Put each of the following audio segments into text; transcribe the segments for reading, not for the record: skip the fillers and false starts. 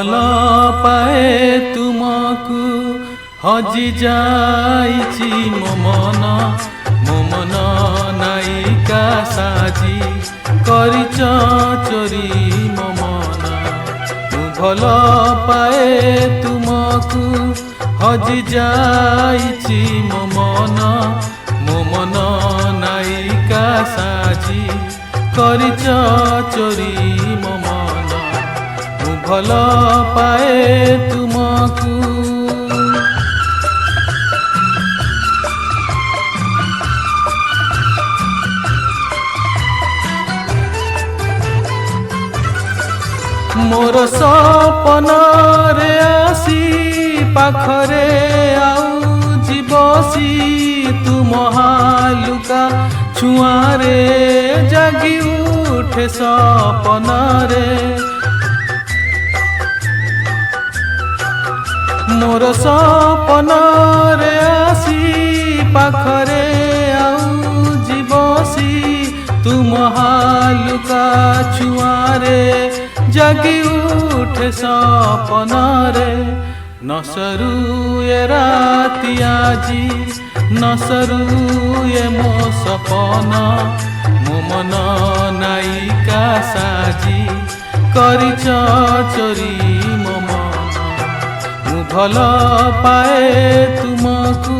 ଭଲ ପାଏ ତୁମକୁ ହଜି ଯାଇଛି ମୋ ମନ ନାୟିକା ସାଜି କରିଛ ଚୋରି ମୋ ମନ। ମୁଁ ଭଲ ପାଏ ତୁମକୁ ହଜି ଯାଇଛି ମୋ ମନ ନାୟିକା ସାଜି କରିଛ ଚୋରି ମୋ ମନ। ମୁଁ ଭଲ ପାଏ ତୁମକୁ। मोर सपନରେ आसी पाखरे आउजी बसी तुम हालुका छुआरे जागी उठे सपନରେ। मोर सपନରେ आसी पाखरे आउजी बसी तुम हालुका छुआरे जागी उठे सपନରେ। नसरुए राति आजी नसरुए मो सपन मो मन नायिका साजी କରିଛ ଚୋରି ମୋ ମନ। ମୁଁ ଭଲ ପାଏ ତୁମକୁ।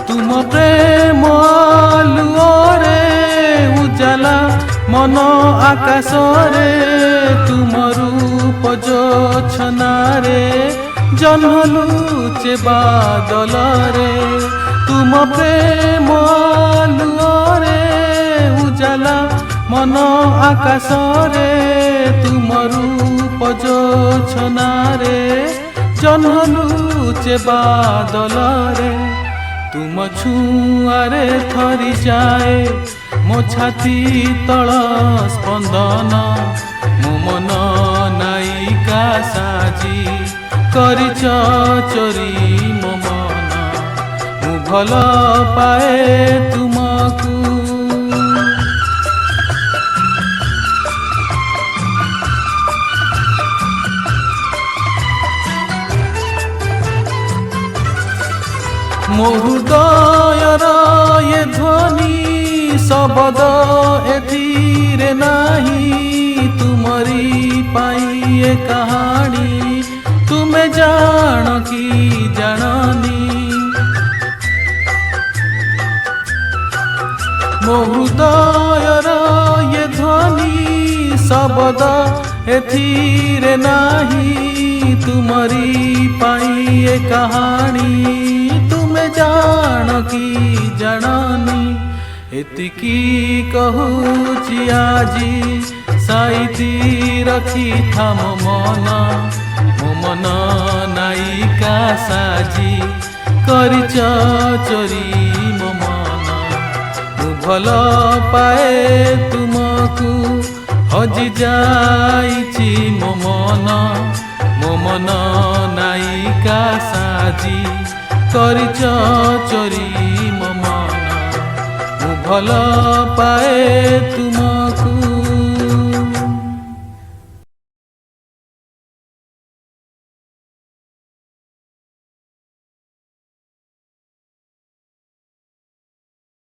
तुम प्रेम आलुओरे उजाला मन आकाशरे तुम रूप जोछनारे जन्म लुचे बादलरे। तुम प्रेम आलुओरे उजाला मन आकाशरे तुम रूप जोछनारे जन्म लुचे बादलरे। तुम छुआरे थरी जाए मो छाती तल स्पंदन मो मन नायिका साजी କରିଛ ଚୋରି ମୋ ମନ। ମୁଁ ଭଲ ପାଏ ତୁମକୁ। ମୋ ହୃଦୟର ଏ ଧ୍ୱନି ଶବଦ ଏଥିରେ ନାହିଁ ତୁମରି ପାଇଁ ଏ କାହାଣୀ ତୁମେ ଜାଣ କି ଜାଣନି। ମୋ ହୃଦୟର ଏ ଧ୍ୱନି ଶବଦ ଏଥିରେ ନାହିଁ ତୁମରି ପାଇଁ ଏ କାହାଣୀ ତୁମେ ଜାଣ କି ଜାଣନି। ଏତିକି କହୁଛି ଆଜି ସାଇତି ରଖିଥା ମୋ ମନ ନାୟିକା ସାଜି କରିଛ ଚୋରି ମୋ ମନ। ମୁଁ ଭଲ ପାଏ ତୁମକୁ ହଜି ଯାଇଛି ମୋ ମନ ନାୟିକା ସାଜି କରିଛ ଚୋରି ମୋ ମନ। ମୁଁ ଭଲ ପାଏ ତୁମକୁ।